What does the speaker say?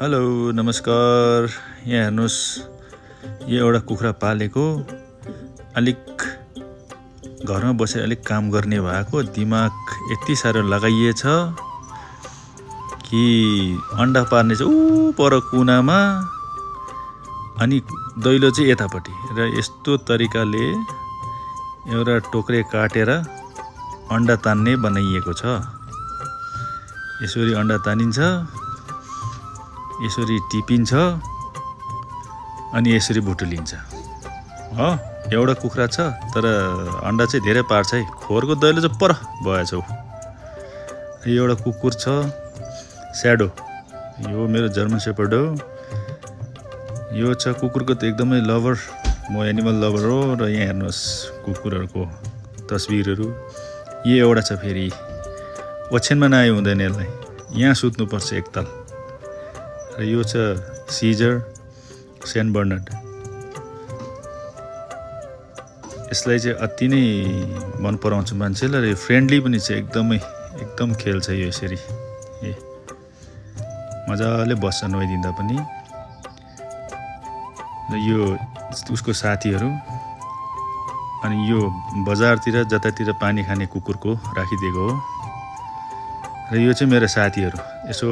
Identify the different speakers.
Speaker 1: Hello नमस्कार। यहाँ हेर्नुहोस्, यो एउटा कुखुरा पालेको, अलिक घरमा बसेर अलिक काम गर्ने भएको, दिमाग यति साह्रो लगाइएछ कि अन्डा पार्ने चाहिँ ऊ पर कुनामा, अनि दैलो चाहिँ यतापट्टि, र यस्तो तरिकाले एउटा टोक्रे काटेर अन्डा तान्ने बनाइएको छ। यसरी अन्डा तानिन्छ, यसरी टिपिन्छ, अनि यसरी भुटुलिन्छ। हो, एउटा कुखुरा छ, तर अन्डा चाहिँ धेरै पार्छ है। खोरको दैलो चाहिँ पर भएछ। यो एउटा कुकुर छ, स्याडो। यो मेरो जर्मन सेपर्ड हो। यो छ कुकुरको त एकदमै लभर, म एनिमल लभर हो। र यहाँ हेर्नुहोस् कुकुरहरूको तस्बिरहरू। यो एउटा छ, फेरि ओछ्यानमा नआए हुँदैन, यसलाई यहाँ सुत्नुपर्छ एकताल। र यो छ सिजर, सेन्ट बर्नार्ड। यसलाई चाहिँ अति नै मन पराउँछ मान्छेलाई, र यो फ्रेन्डली पनि छ, एकदम खेल्छ यो यसरी। मजाले बस्छ नुहाइदिँदा पनि। र यो उसको साथीहरू। अनि यो बजारतिर जतातिर पानी खाने कुकुरको राखिदिएको हो। र यो चाहिँ मेरो साथीहरू। यसो